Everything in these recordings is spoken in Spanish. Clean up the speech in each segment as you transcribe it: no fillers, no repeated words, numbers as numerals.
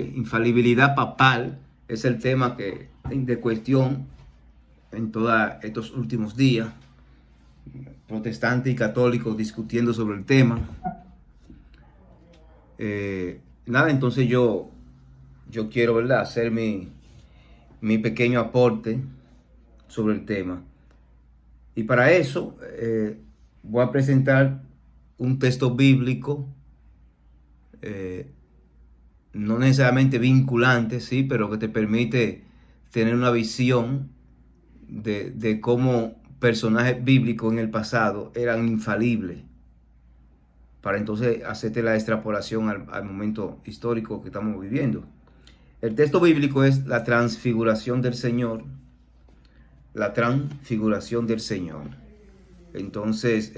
Infalibilidad papal es el tema de cuestión en todos estos últimos días. Protestantes y católicos discutiendo sobre el tema. Entonces yo quiero, ¿verdad?, hacer mi pequeño aporte sobre el tema. Y para eso voy a presentar un texto bíblico, no necesariamente vinculante, sí, pero que te permite tener una visión de cómo personajes bíblicos en el pasado eran infalibles, para entonces hacerte la extrapolación al momento histórico que estamos viviendo. El texto bíblico es la transfiguración del Señor. La transfiguración del Señor. Entonces,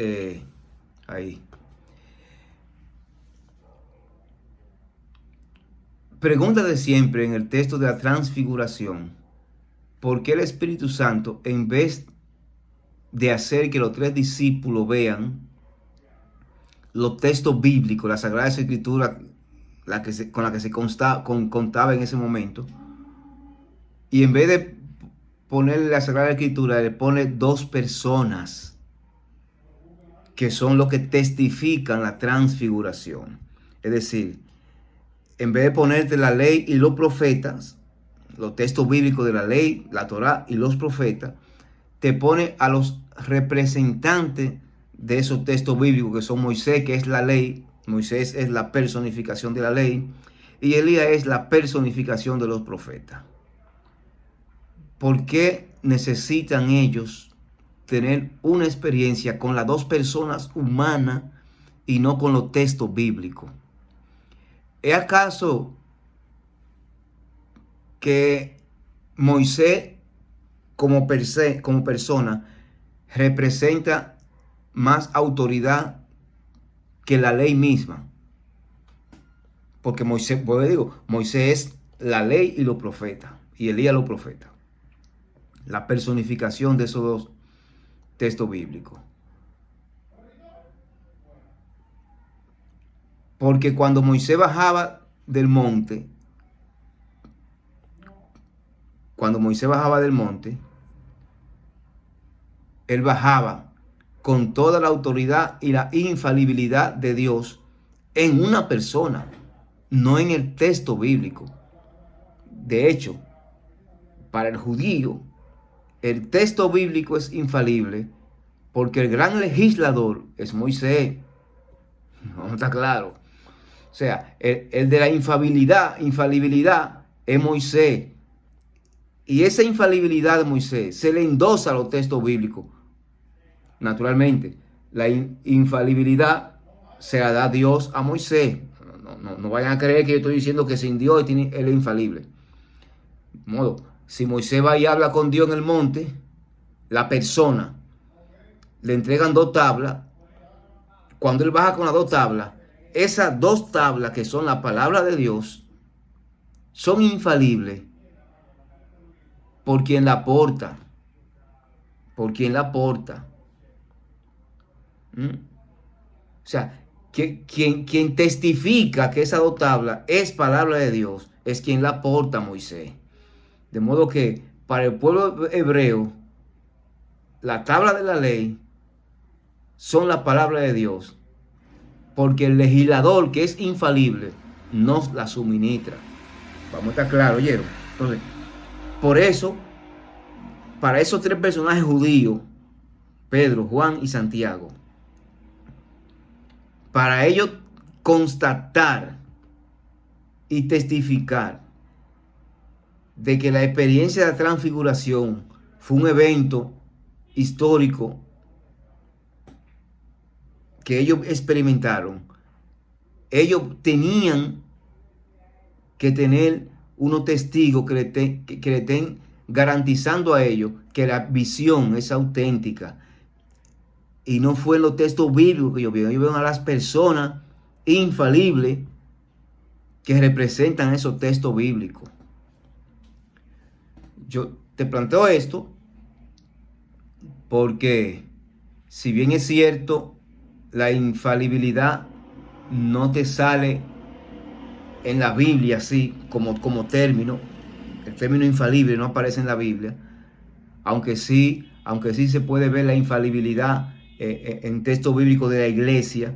ahí. Pregúntate siempre en el texto de la transfiguración, ¿por qué el Espíritu Santo, en vez de hacer que los tres discípulos vean los textos bíblicos, la Sagrada Escritura, con la que se contaba en ese momento, y en vez de ponerle la Sagrada Escritura, le pone dos personas que son los que testifican la transfiguración? Es decir, en vez de ponerte la ley y los profetas, los textos bíblicos de la ley, la Torá y los profetas, te pone a los representantes de esos textos bíblicos, que son Moisés, que es la ley. Moisés es la personificación de la ley, y Elías es la personificación de los profetas. ¿Por qué necesitan ellos tener una experiencia con las dos personas humanas y no con los textos bíblicos? ¿Es acaso que Moisés como persona representa más autoridad que la ley misma? Porque Moisés, pues digo, Moisés es la ley y los profetas, y Elías los profetas, la personificación de esos dos textos bíblicos. Porque cuando Moisés bajaba del monte, él bajaba con toda la autoridad y la infalibilidad de Dios en una persona, no en el texto bíblico. De hecho, para el judío, el texto bíblico es infalible porque el gran legislador es Moisés. No está claro. O sea, el de la infalibilidad es Moisés. Y esa infalibilidad de Moisés se le endosa a los textos bíblicos. Naturalmente, la infalibilidad se la da Dios a Moisés. No vayan a creer que yo estoy diciendo que sin Dios él es infalible. De modo, si Moisés va y habla con Dios en el monte, la persona le entregan dos tablas. Cuando él baja con las dos tablas, esas dos tablas, que son la palabra de Dios, son infalibles por quien la porta. Por quien la porta. O sea, quien testifica que esa dos tablas es palabra de Dios es quien la porta, Moisés. De modo que para el pueblo hebreo, la tabla de la ley son la palabra de Dios, porque el legislador, que es infalible, nos la suministra. Vamos a estar claros, ¿oyeron? Entonces, por eso, para esos tres personajes judíos, Pedro, Juan y Santiago, para ellos constatar y testificar de que la experiencia de la transfiguración fue un evento histórico que ellos experimentaron, ellos tenían que tener unos testigos que le estén garantizando a ellos que la visión es auténtica. Y no fue en los textos bíblicos que ellos vieron a las personas infalibles que representan esos textos bíblicos. Yo te planteo esto porque, si bien es cierto, la infalibilidad no te sale en la Biblia, sí, como término. El término infalible no aparece en la Biblia, aunque sí se puede ver la infalibilidad en texto bíblico de la iglesia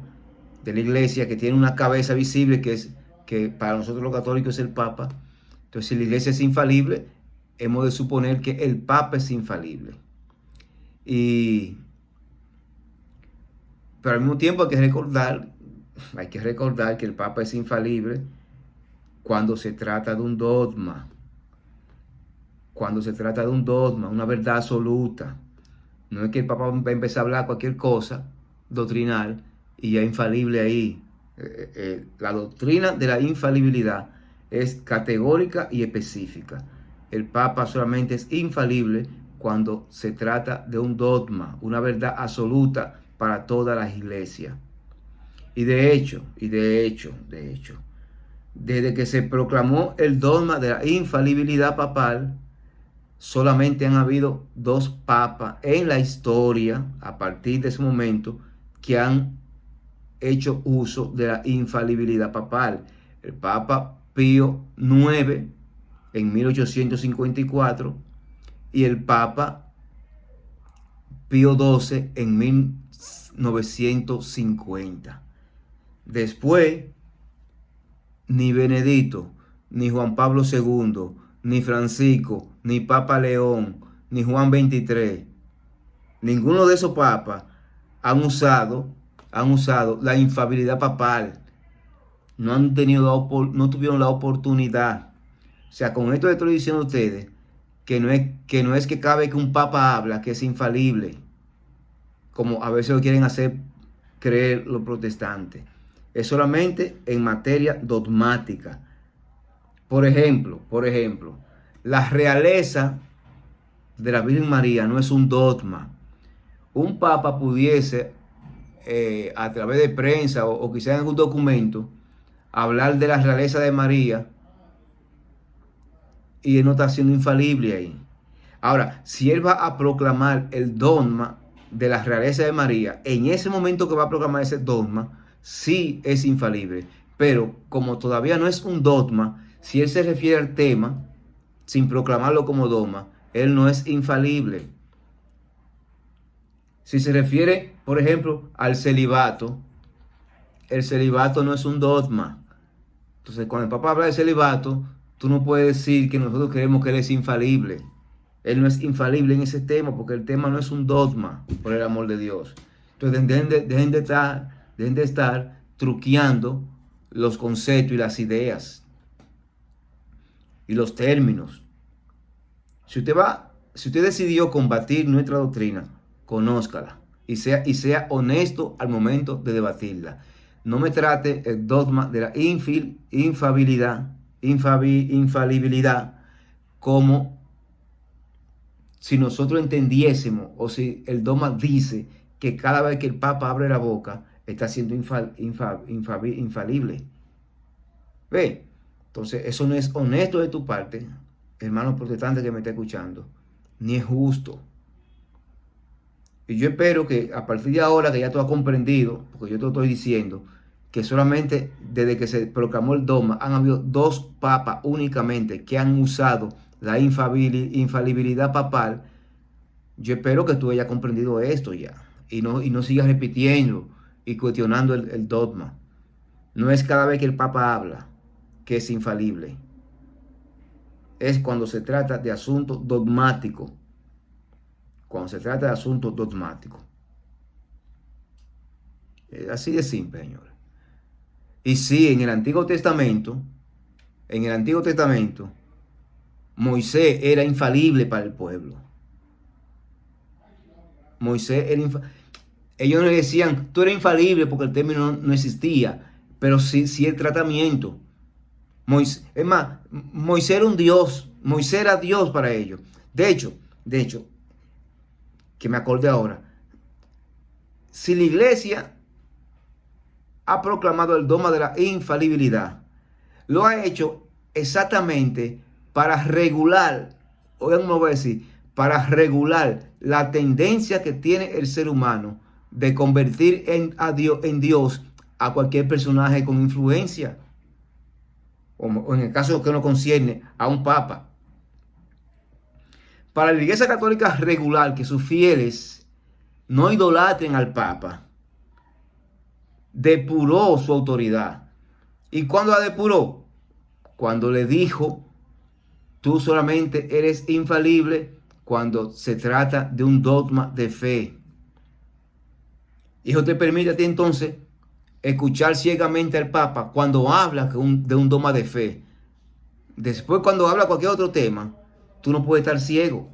que tiene una cabeza visible que para nosotros los católicos es el Papa. Entonces, si la iglesia es infalible, hemos de suponer que el Papa es infalible. Pero al mismo tiempo hay que recordar que el Papa es infalible cuando se trata de un dogma. Cuando se trata de un dogma, una verdad absoluta. No es que el Papa va a empezar a hablar cualquier cosa doctrinal y ya infalible ahí. La doctrina de la infalibilidad es categórica y específica. El Papa solamente es infalible cuando se trata de un dogma, una verdad absoluta para todas las iglesias. Y de hecho, desde que se proclamó el dogma de la infalibilidad papal, solamente han habido 2 papas en la historia, a partir de ese momento, que han hecho uso de la infalibilidad papal. El Papa Pío IX en 1854 y el Papa Pío XII en 1950. Después, ni Benedicto, ni Juan Pablo II, ni Francisco, ni Papa León, ni Juan XXIII, ninguno de esos papas han usado la infalibilidad papal. No tuvieron la oportunidad. O sea, con esto les estoy diciendo a ustedes que no es que cada vez que un papa habla que es infalible, como a veces lo quieren hacer creer los protestantes. Es solamente en materia dogmática. Por ejemplo, la realeza de la Virgen María no es un dogma. Un papa pudiese, a través de prensa o quizá en algún documento, hablar de la realeza de María y él no está siendo infalible ahí. Ahora, si él va a proclamar el dogma de la realeza de María, en ese momento que va a proclamar ese dogma, sí es infalible. Pero como todavía no es un dogma, si él se refiere al tema, sin proclamarlo como dogma, él no es infalible. Si se refiere, por ejemplo, al celibato, el celibato no es un dogma. Entonces, cuando el Papa habla de celibato, tú no puedes decir que nosotros creemos que él es infalible. Él no es infalible en ese tema, porque el tema no es un dogma, por el amor de Dios. Entonces, dejen de estar truqueando los conceptos y las ideas y los términos. Si usted decidió combatir nuestra doctrina, conózcala y sea honesto al momento de debatirla. No me trate el dogma de la infalibilidad como si nosotros entendiésemos o si el dogma dice que cada vez que el Papa abre la boca está siendo infalible. ¿Ve? Entonces eso no es honesto de tu parte, hermano protestante que me está escuchando, ni es justo. Y yo espero que a partir de ahora que ya tú has comprendido, porque yo te lo estoy diciendo, que solamente desde que se proclamó el dogma han habido 2 papas únicamente que han usado la infalibilidad papal. Yo espero que tú hayas comprendido esto ya y no sigas repitiendo y cuestionando el dogma. No es cada vez que el Papa habla que es infalible. Es cuando se trata de asuntos dogmáticos. Cuando se trata de asuntos dogmáticos. Es así de simple, señores. Y sí, en el Antiguo Testamento, Moisés era infalible para el pueblo. Moisés era infalible. Ellos no le decían, tú eres infalible porque el término no existía, pero sí el tratamiento. Es más, Moisés era un Dios, Moisés era Dios para ellos. De hecho, que me acordé ahora, si la iglesia ha proclamado el dogma de la infalibilidad, lo ha hecho exactamente para regular, oigan, me voy a decir, para regular la tendencia que tiene el ser humano de convertir en Dios a cualquier personaje con influencia. o en el caso que no concierne a un papa. Para la Iglesia Católica regular, que sus fieles no idolatren al papa, depuró su autoridad. ¿Y cuándo la depuró? Cuando le dijo: tú solamente eres infalible cuando se trata de un dogma de fe. Y eso te permite a ti entonces escuchar ciegamente al Papa cuando habla de un dogma de fe. Después, cuando habla cualquier otro tema, tú no puedes estar ciego.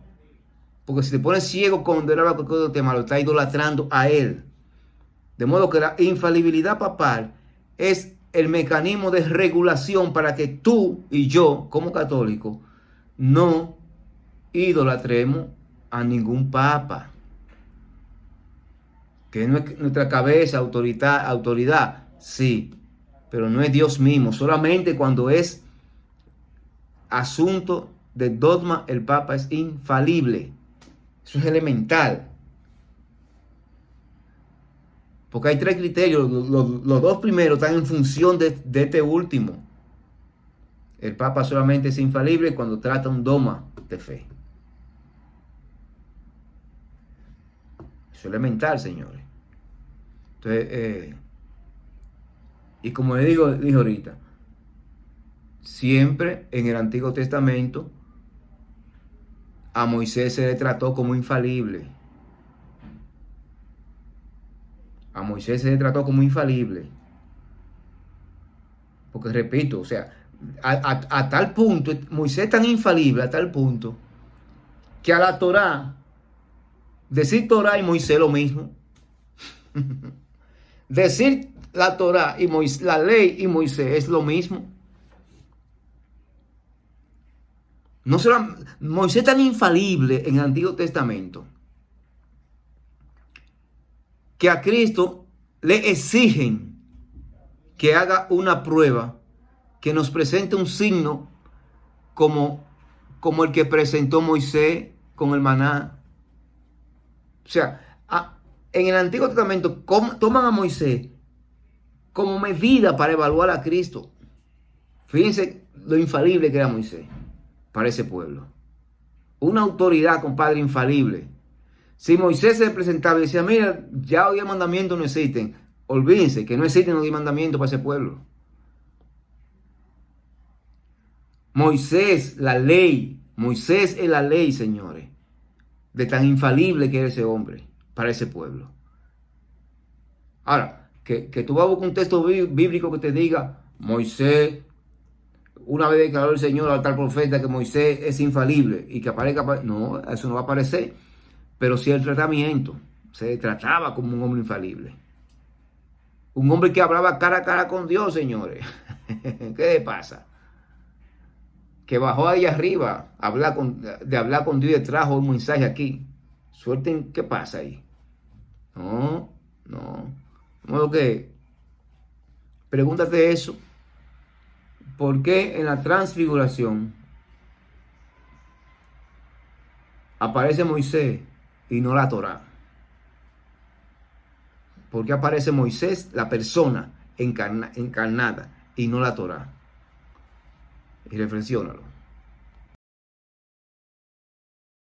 Porque si te pones ciego cuando él habla cualquier otro tema, lo está idolatrando a él. De modo que la infalibilidad papal es el mecanismo de regulación para que tú y yo, como católicos, no idolatremos a ningún papa. Que es nuestra cabeza, autoridad, sí, pero no es Dios mismo. Solamente cuando es asunto de dogma, el papa es infalible. Eso es elemental. Porque hay tres criterios. Los dos primeros están en función de este último. El papa solamente es infalible cuando trata un dogma de fe. Eso es elemental, señores. Entonces, y como le dije ahorita, siempre en el Antiguo Testamento a Moisés se le trató como infalible. A Moisés se le trató como infalible. Porque repito, o sea, a tal punto, Moisés es tan infalible a tal punto que a la Torá, decir Torá y Moisés lo mismo. Decir la Torá y Moisés, la ley y Moisés es lo mismo. No solo Moisés tan infalible en el Antiguo Testamento que a Cristo le exigen que haga una prueba, que nos presente un signo como el que presentó Moisés con el maná. O sea, en el Antiguo Testamento toman a Moisés como medida para evaluar a Cristo. Fíjense lo infalible que era Moisés para ese pueblo. Una autoridad, compadre, infalible. Si Moisés se presentaba y decía: mira, ya hoy el mandamiento no existen, olvídense que no existen los mandamientos para ese pueblo. Moisés, la ley. Moisés es la ley, señores. De tan infalible que era ese hombre para ese pueblo. Ahora, que tú vas a buscar un texto bíblico que te diga: Moisés, una vez declaró el Señor al tal profeta que Moisés es infalible, y que aparezca. No, eso no va a aparecer. Pero sí el tratamiento. Se trataba como un hombre infalible. Un hombre que hablaba cara a cara con Dios, señores. ¿Qué le pasa? Que bajó ahí arriba de hablar con Dios y trajo un mensaje aquí. Suelten, ¿qué pasa ahí? No. De modo que, pregúntate eso. ¿Por qué en la transfiguración aparece Moisés y no la Torá? ¿Por qué aparece Moisés, la persona encarnada, y no la Torá? Y reflexiónalo.